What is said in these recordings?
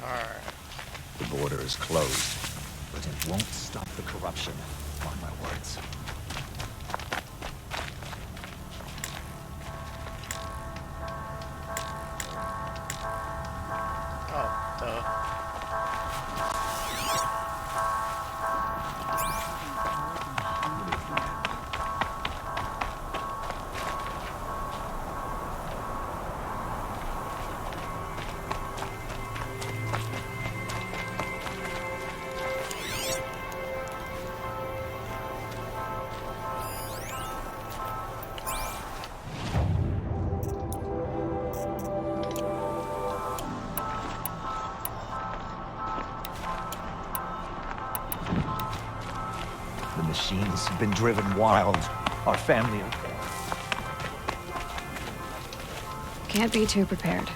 Alright. The border is closed, but it won't stop the corruption. Mark my words. Oh, duh. The machines have been driven wild. Our family... Can't be too prepared.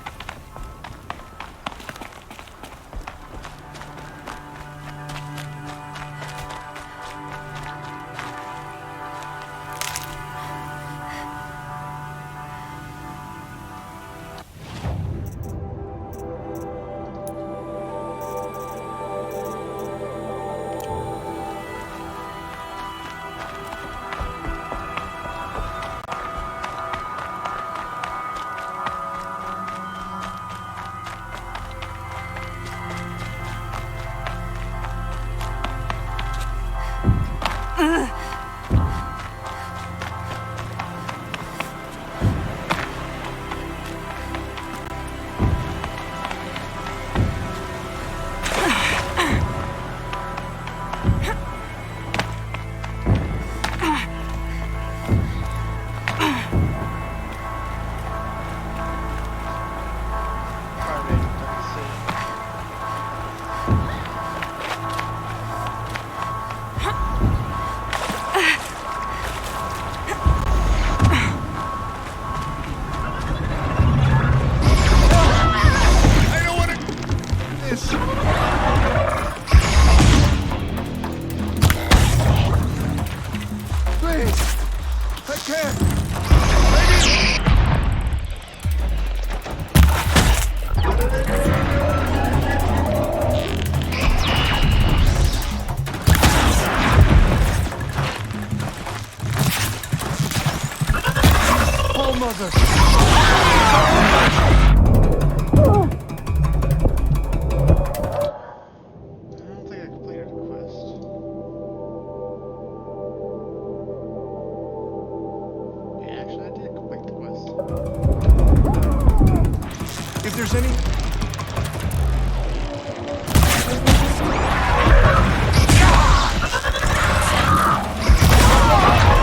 If there's any...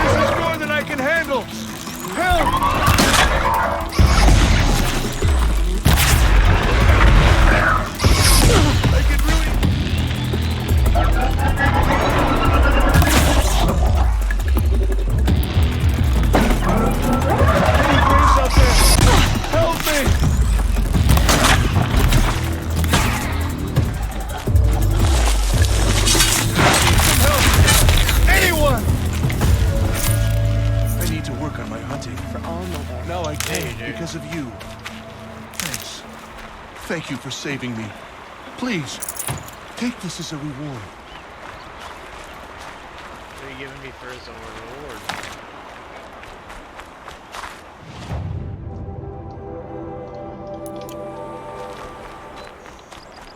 This is more than I can handle! Help! I could really... Any grace out there? Help me! Now I can because of you. Thanks. Thank you for saving me. Please, take this as a reward. What are you giving me for as a reward?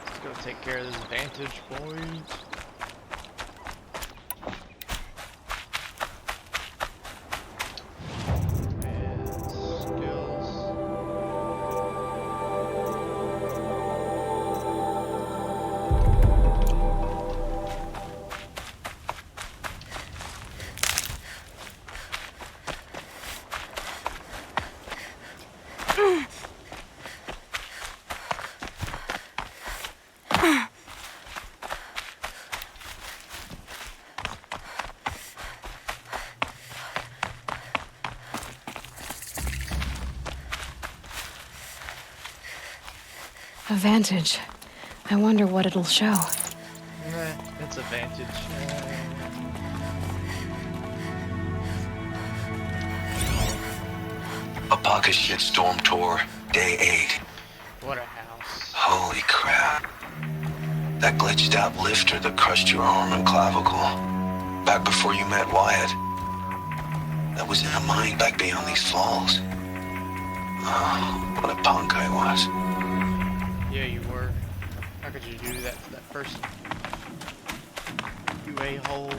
Let's go take care of this vantage point. A vantage. I wonder what it'll show. It's a vantage. Apaka Shitstorm Tour, Day 8. What a house. Holy crap. That glitched out lifter that crushed your arm and clavicle. Back before you met Wyatt. That was in a mine back beyond these falls. Oh, what a punk I was. Yeah, you were. How could you do that to that person? You a-hole.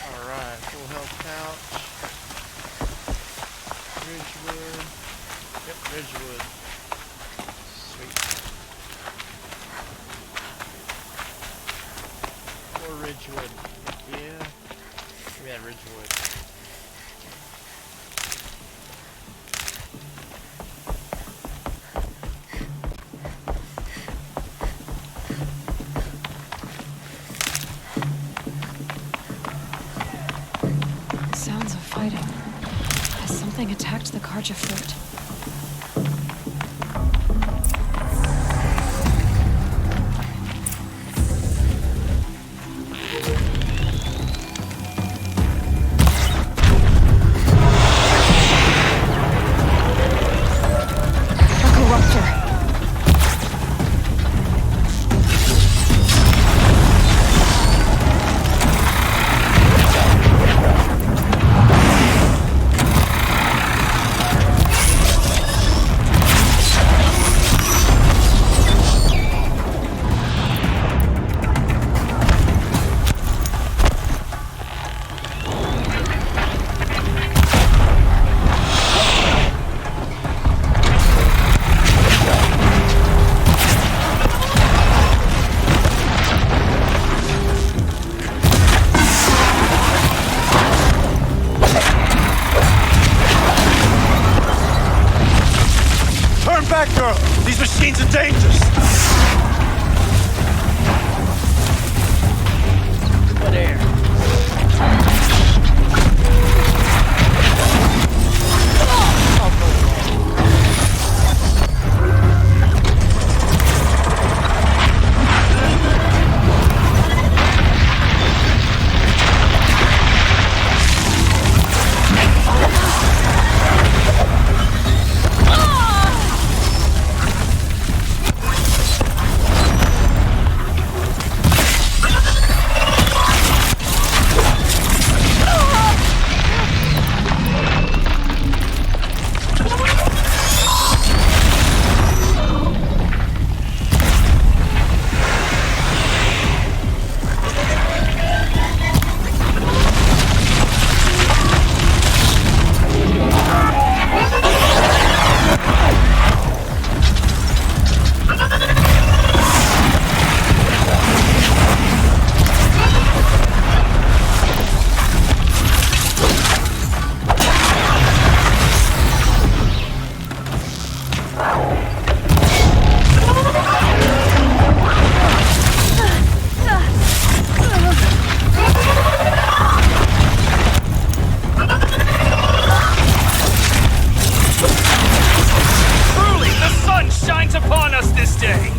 Alright, full health pouch. Ridgewood. Yep, Ridgewood. Sweet. More Ridgewood. Yeah. Give me that Ridgewood. Sounds of fighting. Has something attacked the Carja fort? A corruptor. Turn back, girl! These machines are dangerous! Good air. Truly, the sun shines upon us this day!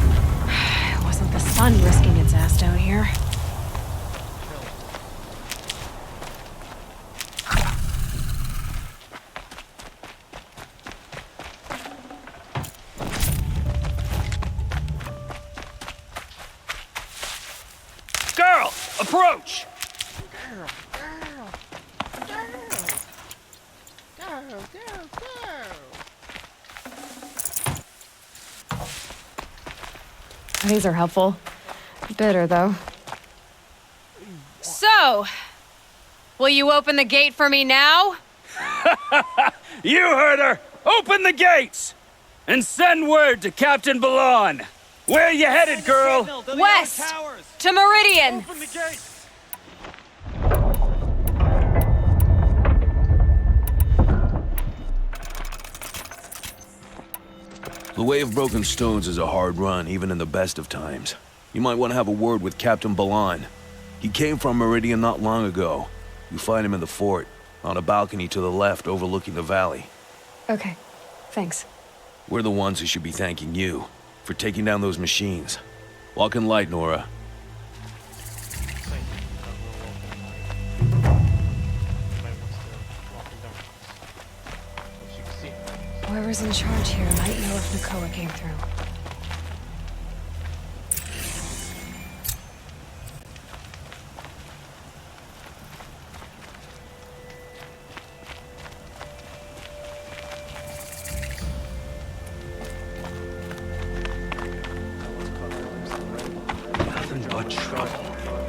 It wasn't the sun risking its ass down here. Girl, approach! These are helpful. Bitter, though. So, will you open the gate for me now? You heard her! Open the gates! And send word to Captain Balan. Where you headed, girl? West! To Meridian! The Way of Broken Stones is a hard run, even in the best of times. You might want to have a word with Captain Balan. He came from Meridian not long ago. You find him in the fort, on a balcony to the left overlooking the valley. Okay, thanks. We're the ones who should be thanking you for taking down those machines. Walk in light, Nora. Whoever's in charge here might know if Nakoa came through. Nothing but trouble.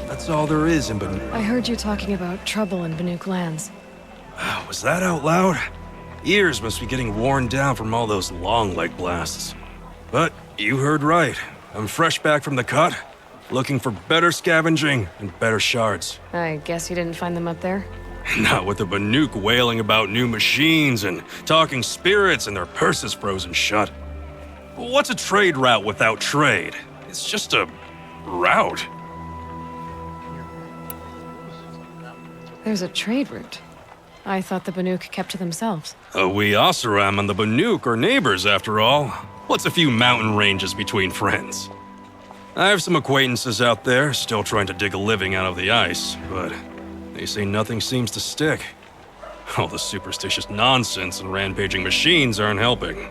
That's all there is in Banuk. I heard you talking about trouble in Banuk lands. Was that out loud? Ears must be getting worn down from all those long leg blasts. But you heard right. I'm fresh back from the cut, looking for better scavenging and better shards. I guess you didn't find them up there? Not with the Banuk wailing about new machines and talking spirits and their purses frozen shut. What's a trade route without trade? It's just a route. There's a trade route. I thought the Banuk kept to themselves. We Oseram and the Banuk are neighbors, after all. What's a few mountain ranges between friends? I have some acquaintances out there, still trying to dig a living out of the ice, but they say nothing seems to stick. All the superstitious nonsense and rampaging machines aren't helping.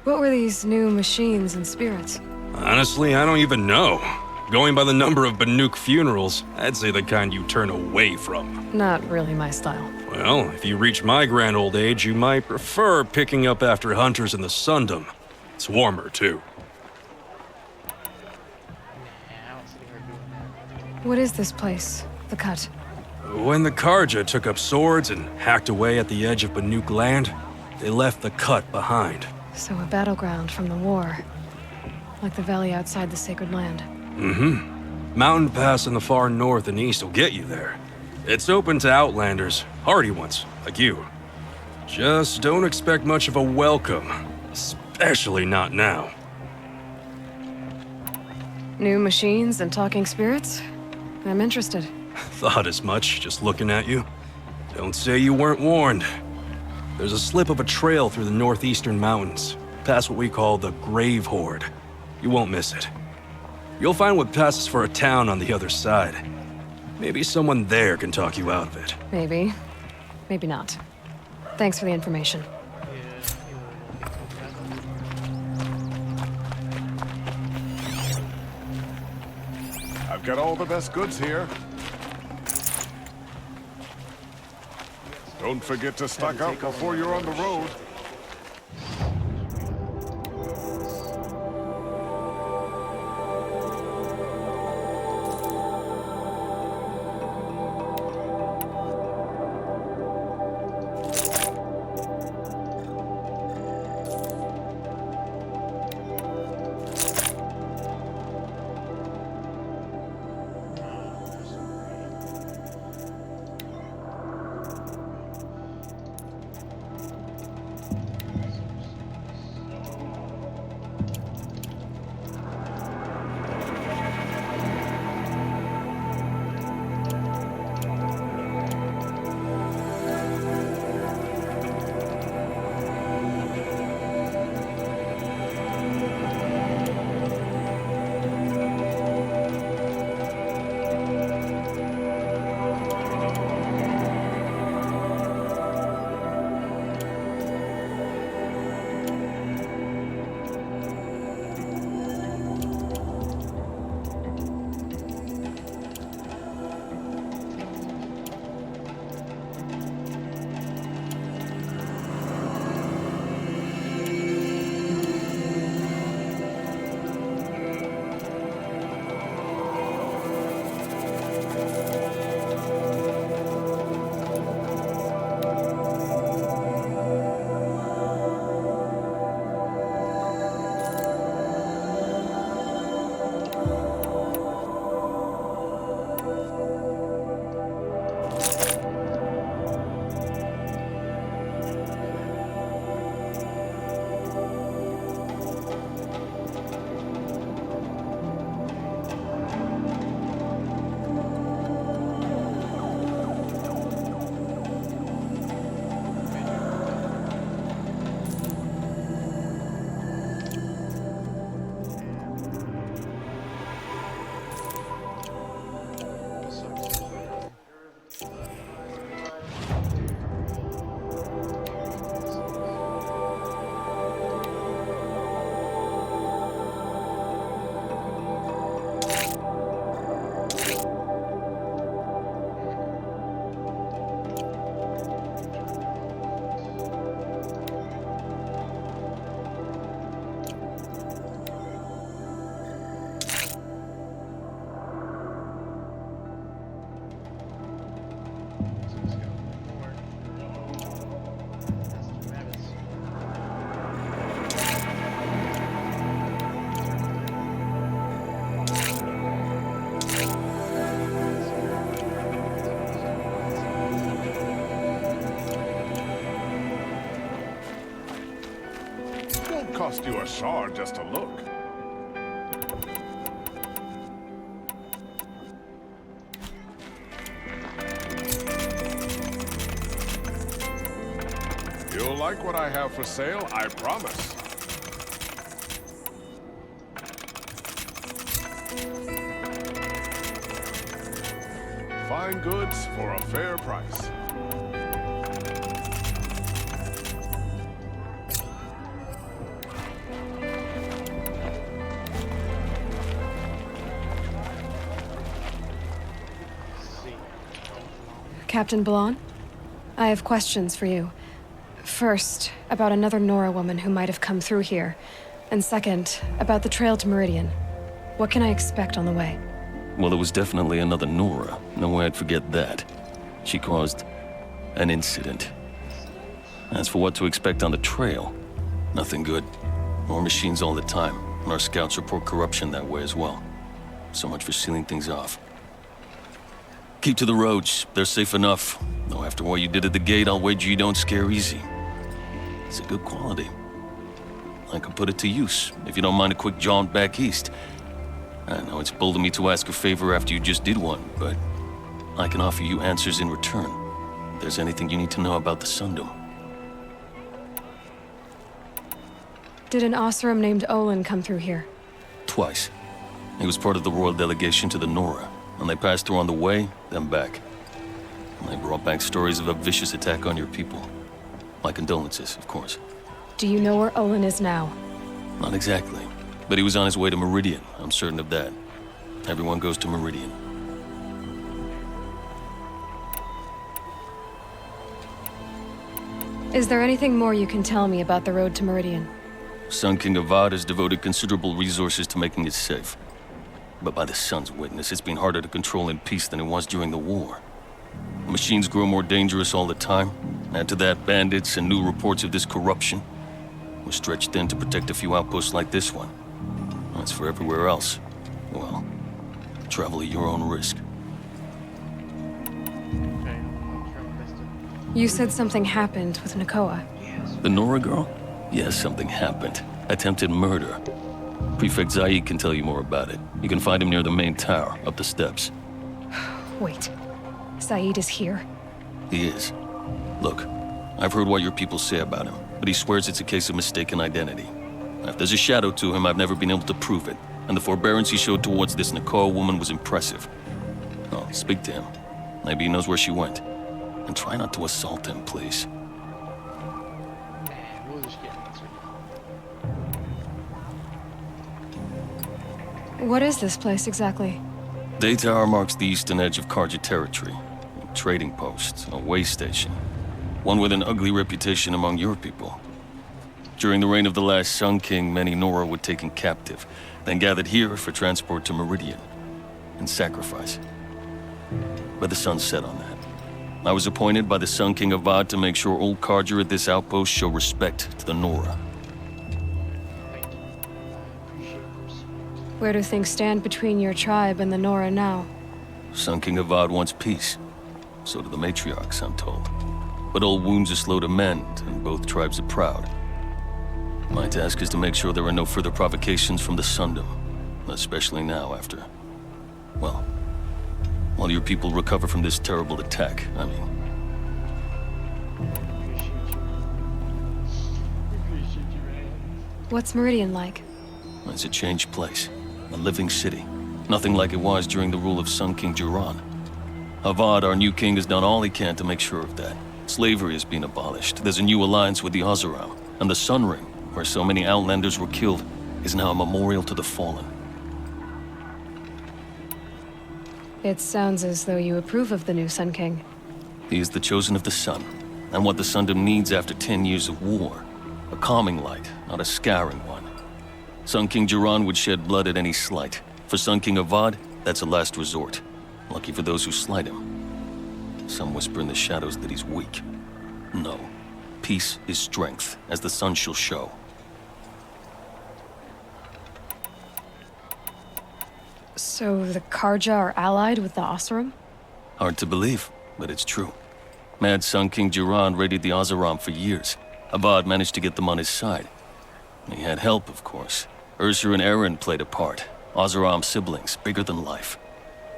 What were these new machines and spirits? Honestly, I don't even know. Going by the number of Banuk funerals, I'd say the kind you turn away from. Not really my style. Well, if you reach my grand old age, you might prefer picking up after hunters in the Sundom. It's warmer, too. What is this place? The Cut? When the Karja took up swords and hacked away at the edge of Banuk land, they left the Cut behind. So a battleground from the war. Like the valley outside the Sacred Land. Mm-hmm. Mountain Pass in the far north and east will get you there. It's open to outlanders, hardy ones, like you. Just don't expect much of a welcome, especially not now. New machines and talking spirits? I'm interested. Thought as much, just looking at you. Don't say you weren't warned. There's a slip of a trail through the northeastern mountains, past what we call the Grave Horde. You won't miss it. You'll find what passes for a town on the other side. Maybe someone there can talk you out of it. Maybe. Maybe not. Thanks for the information. I've got all the best goods here. Don't forget to stock up before you're on the road. won't cost you a shard just to look. You'll like what I have for sale, I promise. Fine goods for a fair price. Captain Ballon, I have questions for you. First, about another Nora woman who might have come through here. And second, about the trail to Meridian. What can I expect on the way? Well, it was definitely another Nora. No way I'd forget that. She caused an incident. As for what to expect on the trail, nothing good. More machines all the time, and our scouts report corruption that way as well. So much for sealing things off. Keep to the roads. They're safe enough. Though after what you did at the gate, I'll wager you don't scare easy. It's a good quality. I could put it to use, if you don't mind a quick jaunt back east. I know it's bold of me to ask a favor after you just did one, but I can offer you answers in return. If there's anything you need to know about the Sundom. Did an Oseram named Olin come through here? Twice. He was part of the royal delegation to the Nora, and they passed through on the way, then back. And they brought back stories of a vicious attack on your people. My condolences, of course. Do you know where Olin is now? Not exactly, but he was on his way to Meridian, I'm certain of that. Everyone goes to Meridian. Is there anything more you can tell me about the road to Meridian? Sun King Avad has devoted considerable resources to making it safe. But by the Sun's witness, it's been harder to control in peace than it was during the war. Machines grow more dangerous all the time. Add to that bandits and new reports of this corruption. We're stretched thin to protect a few outposts like this one. As for everywhere else, well, travel at your own risk. Okay, I'll try my best to... You said something happened with Nakoa. The Nora girl? Yes, something happened. Attempted murder. Prefect Zaid can tell you more about it. You can find him near the main tower, up the steps. Wait. Zaid is here? He is. Look, I've heard what your people say about him, but he swears it's a case of mistaken identity. If there's a shadow to him, I've never been able to prove it, and the forbearance he showed towards this Nakoa woman was impressive. Oh, speak to him. Maybe he knows where she went. And try not to assault him, please. We'll just get answered. What is this place exactly? Day Tower marks the eastern edge of Carja territory. A trading post, a way station. One with an ugly reputation among your people. During the reign of the last Sun King, many Nora were taken captive, then gathered here for transport to Meridian, and sacrifice. But the sun set on that. I was appointed by the Sun King Avad to make sure old Carja at this outpost show respect to the Nora. Thank you. I appreciate the respect. Where do things stand between your tribe and the Nora now? Sun King Avad wants peace. So do the matriarchs, I'm told. But old wounds are slow to mend, and both tribes are proud. My task is to make sure there are no further provocations from the Sundom, especially now after, well, while your people recover from this terrible attack, I mean. Appreciate you. Appreciate you, man. What's Meridian like? It's a changed place, a living city. Nothing like it was during the rule of Sun King Jiran. Avad, our new king, has done all he can to make sure of that. Slavery has been abolished. There's a new alliance with the Oseram, and the Sun Ring, where so many Outlanders were killed, is now a memorial to the fallen. It sounds as though you approve of the new Sun King. He is the chosen of the sun, and what the Sundom needs after 10 years of war. A calming light, not a scouring one. Sun King Jiran would shed blood at any slight. For Sun King Avad, that's a last resort. Lucky for those who slight him. Some whisper in the shadows that he's weak. No. Peace is strength, as the sun shall show. So the Carja are allied with the Oseram? Hard to believe, but it's true. Mad Sun King Jiran raided the Oseram for years. Avad managed to get them on his side. He had help, of course. Ursur and Eren played a part. Oseram siblings, bigger than life.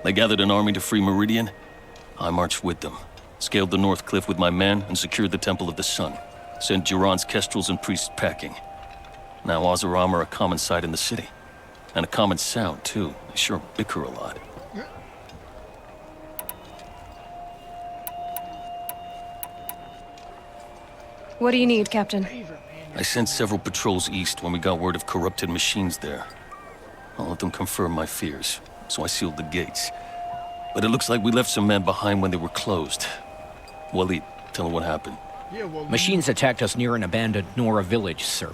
They gathered an army to free Meridian. I marched with them, scaled the North Cliff with my men, and secured the Temple of the Sun. Sent Duran's kestrels and priests packing. Now Oseram are a common sight in the city. And a common sound, too. They sure bicker a lot. What do you need, Captain? I sent several patrols east when we got word of corrupted machines there. I'll let them confirm my fears, so I sealed the gates. But it looks like we left some men behind when they were closed. Waleed, tell them what happened. Machines attacked us near an abandoned Nora village, sir.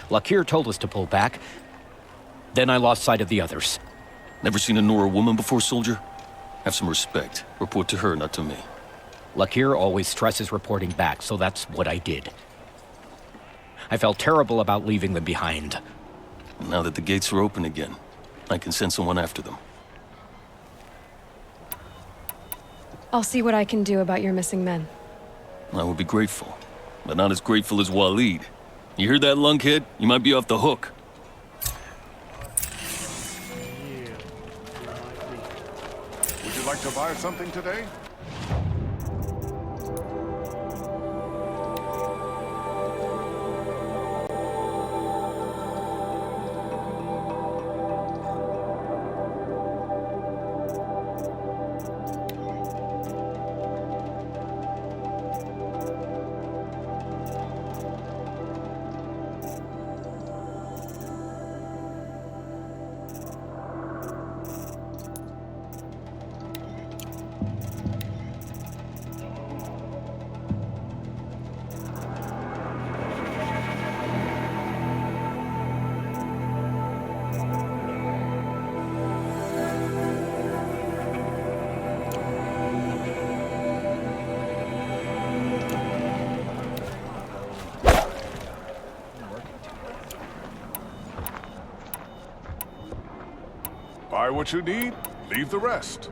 Lakir told us to pull back. Then I lost sight of the others. Never seen a Nora woman before, soldier? Have some respect. Report to her, not to me. Lakir always stresses reporting back, so that's what I did. I felt terrible about leaving them behind. Now that the gates are open again, I can send someone after them. I'll see what I can do about your missing men. I would be grateful, but not as grateful as Waleed. You hear that, lunkhead? You might be off the hook. Would you like to buy something today? Buy what you need, leave the rest.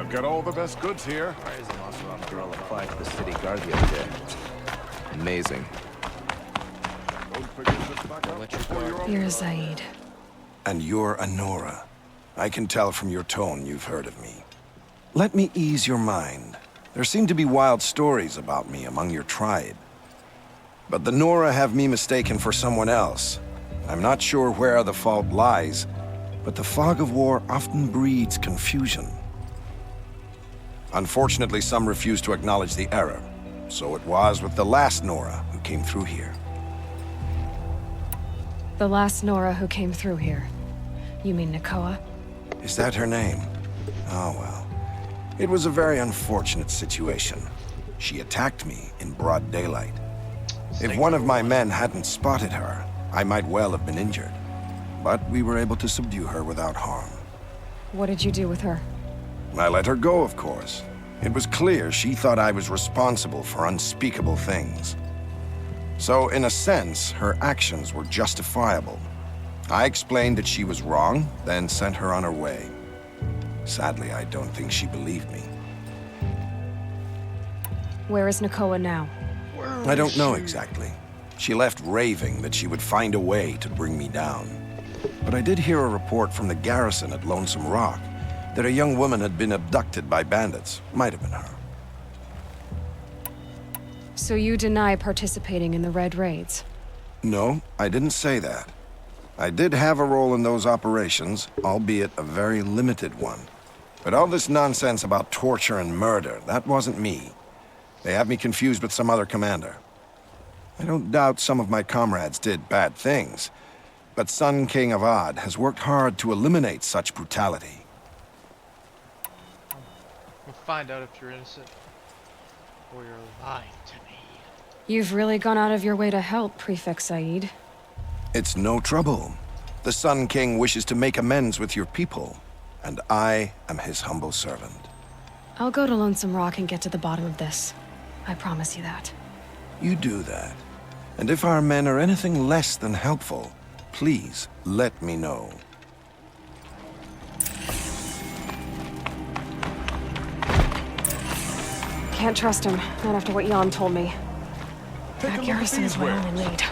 I've got all the best goods here. Why is an Oseram girl applied to the city guardian today? Amazing. You're Zaid. And you're a Nora. I can tell from your tone you've heard of me. Let me ease your mind. There seem to be wild stories about me among your tribe. But the Nora have me mistaken for someone else. I'm not sure where the fault lies, but the fog of war often breeds confusion. Unfortunately, some refuse to acknowledge the error. So it was with the last Nora who came through here. The last Nora who came through here. You mean Nakoa? Is that her name? Oh well. It was a very unfortunate situation. She attacked me in broad daylight. If one of my men hadn't spotted her, I might well have been injured. But we were able to subdue her without harm. What did you do with her? I let her go, of course. It was clear she thought I was responsible for unspeakable things. So, in a sense, her actions were justifiable. I explained that she was wrong, then sent her on her way. Sadly, I don't think she believed me. Where is Nakoa now? I don't know exactly. She left raving that she would find a way to bring me down. But I did hear a report from the garrison at Lonesome Rock that a young woman had been abducted by bandits. Might have been her. So you deny participating in the Red Raids? No, I didn't say that. I did have a role in those operations, albeit a very limited one. But all this nonsense about torture and murder, that wasn't me. They have me confused with some other commander. I don't doubt some of my comrades did bad things, but Sun King Avad has worked hard to eliminate such brutality. We'll find out if you're innocent or you're lying to me. You've really gone out of your way to help, Prefect Said. It's no trouble. The Sun King wishes to make amends with your people, and I am his humble servant. I'll go to Lonesome Rock and get to the bottom of this. I promise you that. You do that. And if our men are anything less than helpful, please let me know. Can't trust him, not after what Jan told me. That garrison is my only lead.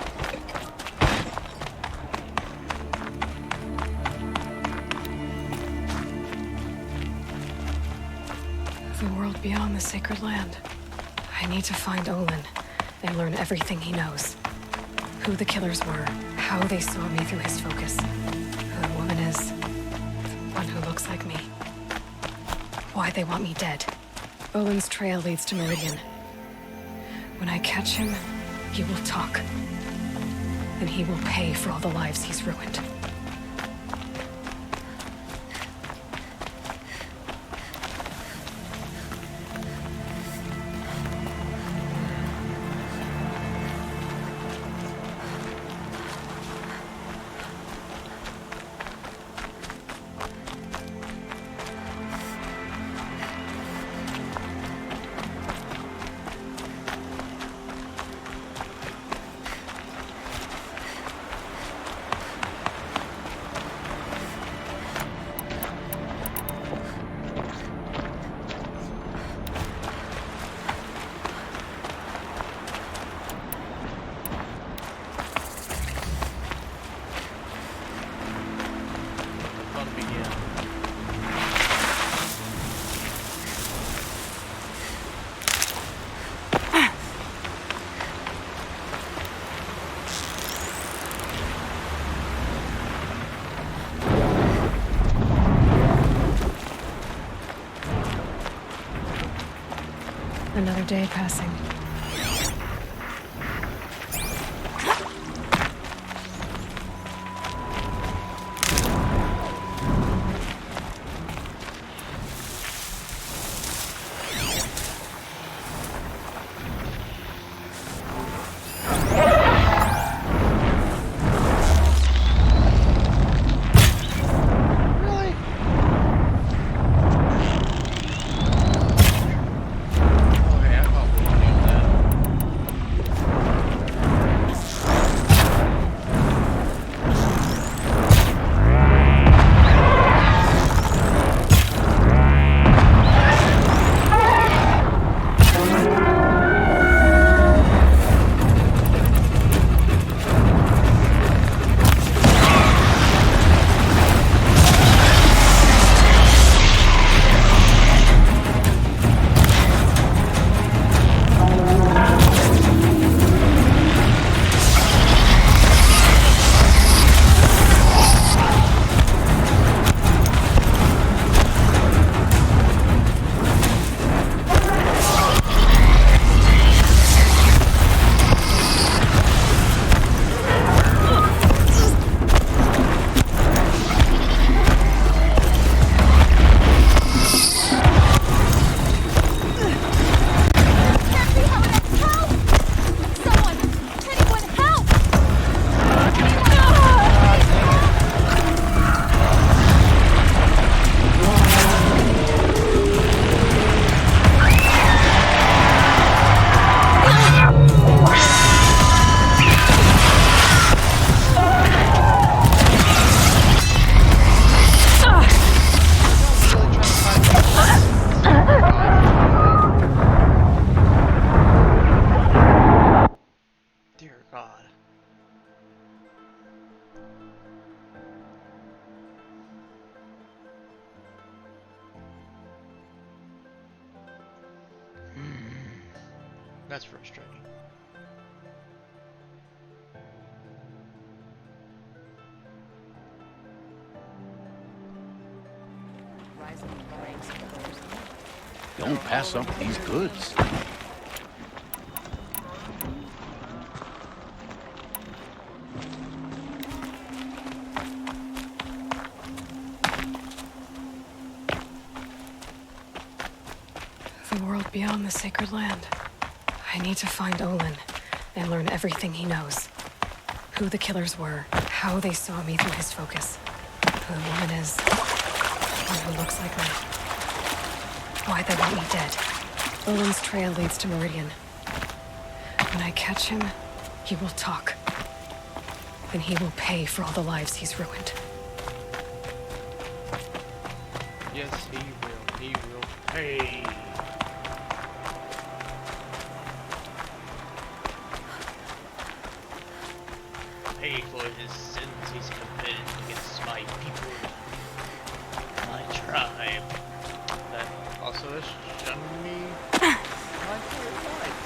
The world beyond the sacred land. I need to find Olin and learn everything he knows. Who the killers were, how they saw me through his focus, who the woman is, the one who looks like me. Why they want me dead. Olin's trail leads to Meridian. When I catch him, he will talk. And he will pay for all the lives he's ruined. Another day passing. Okay, I thought we were doing that. That's frustrating. Don't pass up these goods. The world beyond the sacred land. I need to find Olin and learn everything he knows. Who the killers were, how they saw me through his focus. Who the woman is, one who looks like me. Why they want me dead. Olin's trail leads to Meridian. When I catch him, he will talk. And he will pay for all the lives he's ruined. Yes, he will. He will pay. Pay for his sins he's committed against my people, my tribe. That also has shown me my whole life.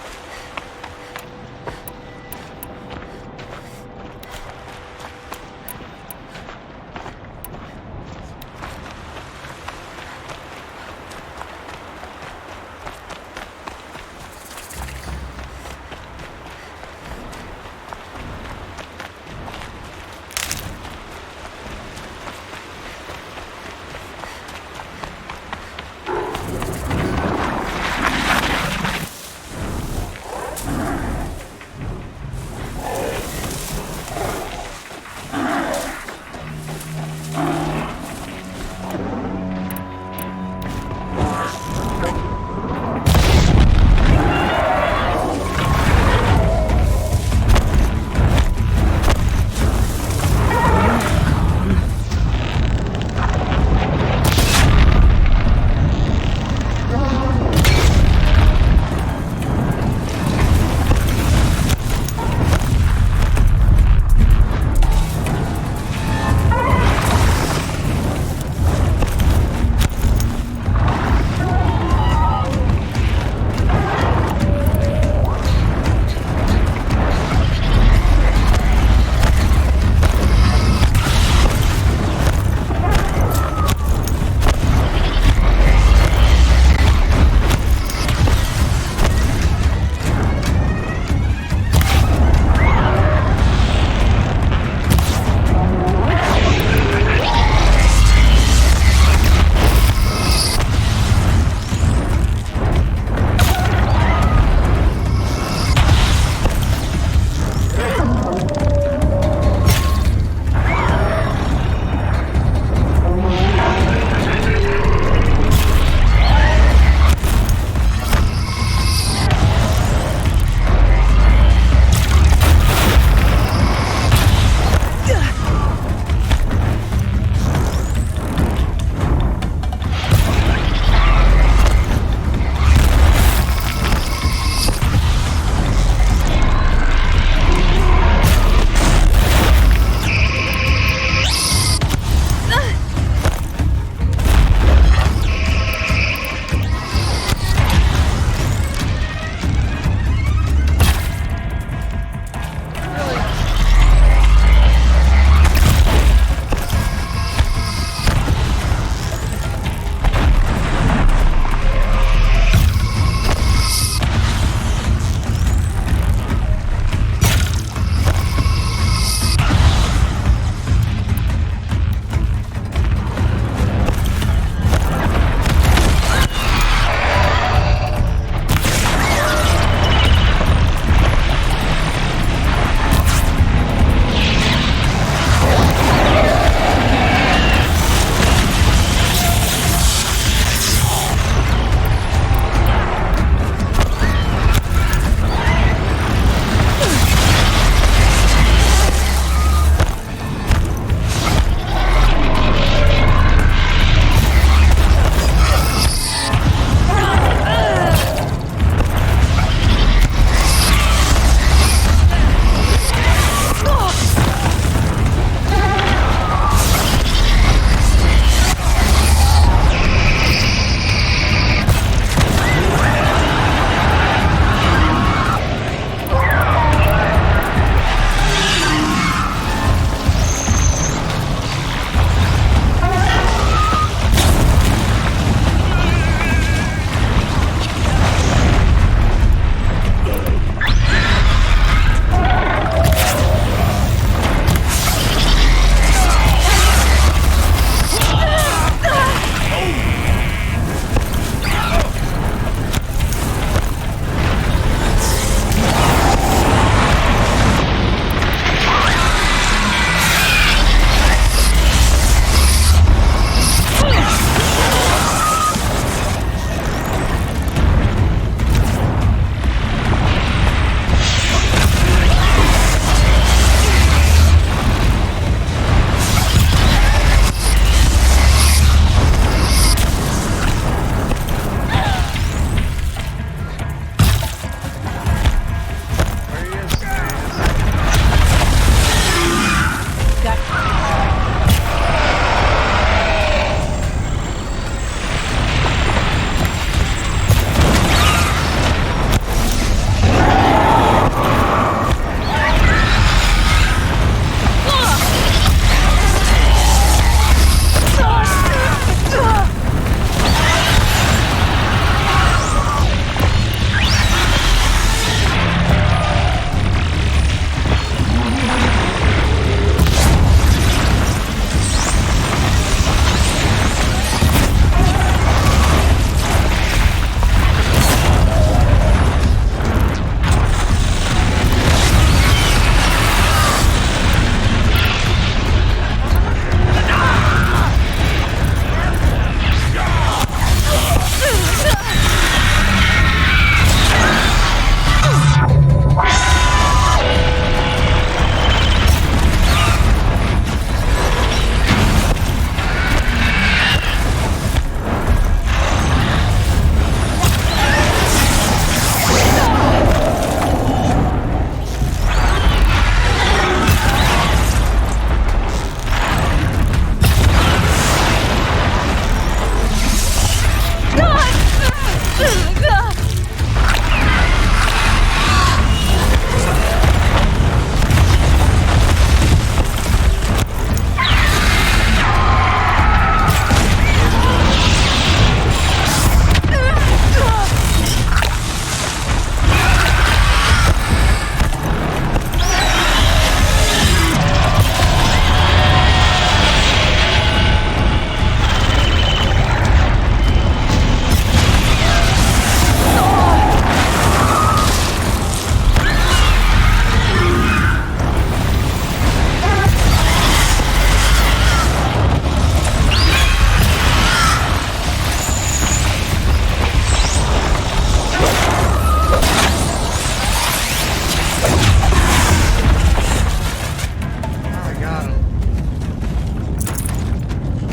I got him.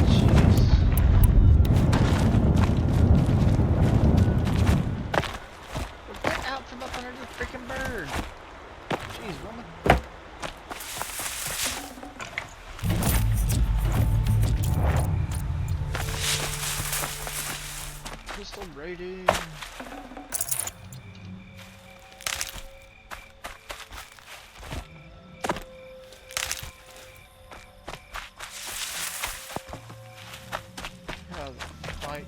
Jeez. Get out from up under the freaking bird. Jeez, woman. Pistol rating. How's the fight?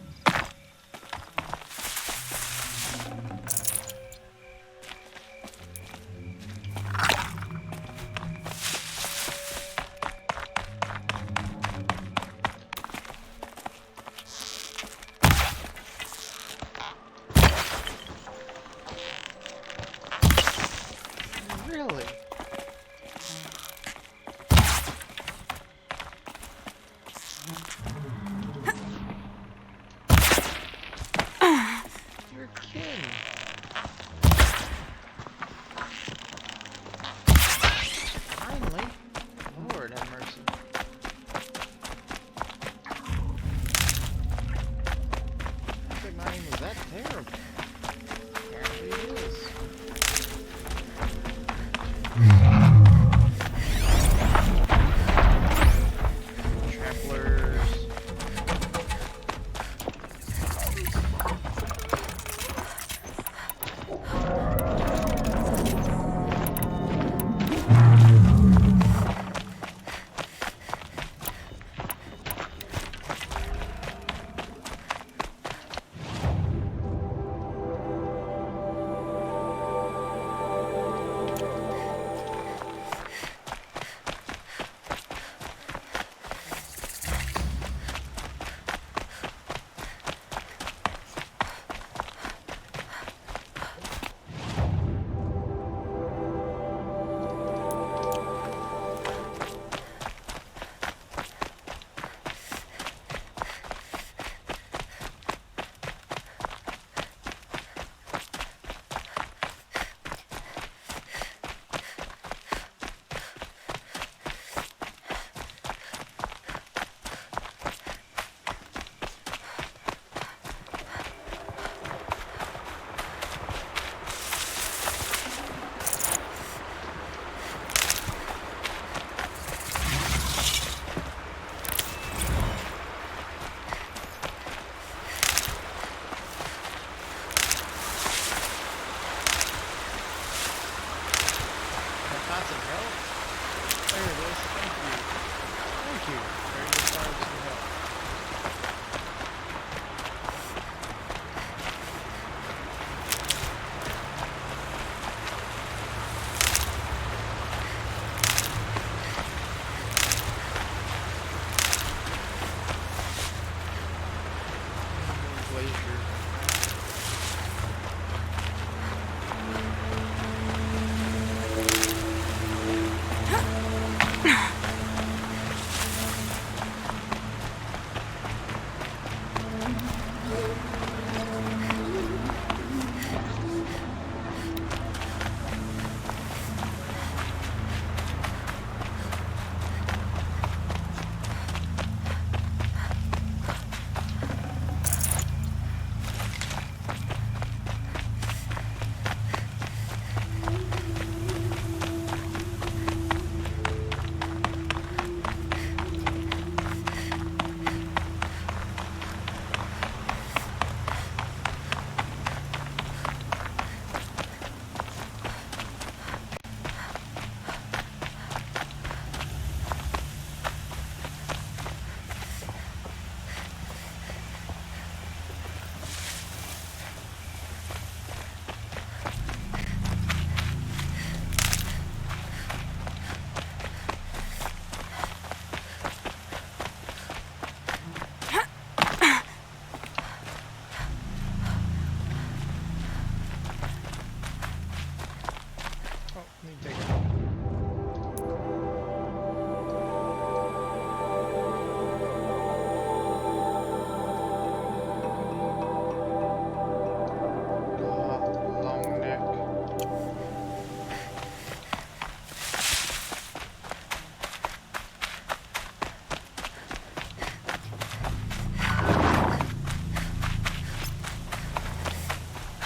Really? You're kidding. Finally. Lord have mercy. I don't think my aim was that terrible. Apparently it is. Tramplers.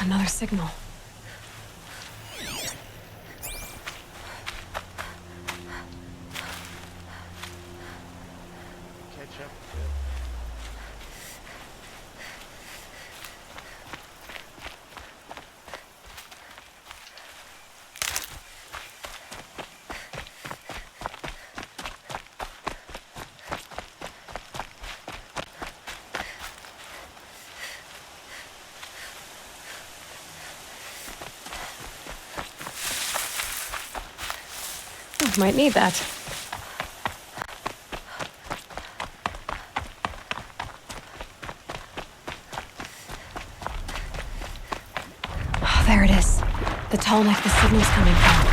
Another signal. Catch up. Might need that. Oh, there it is. The tall neck the signal's coming from.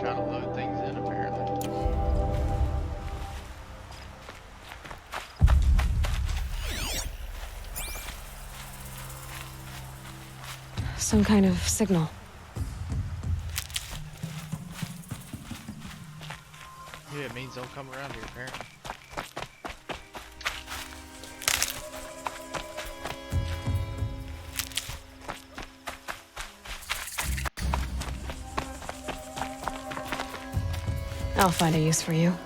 Trying to load things in, apparently. Some kind of signal. Yeah, it means don't come around here, apparently. I'll find a use for you.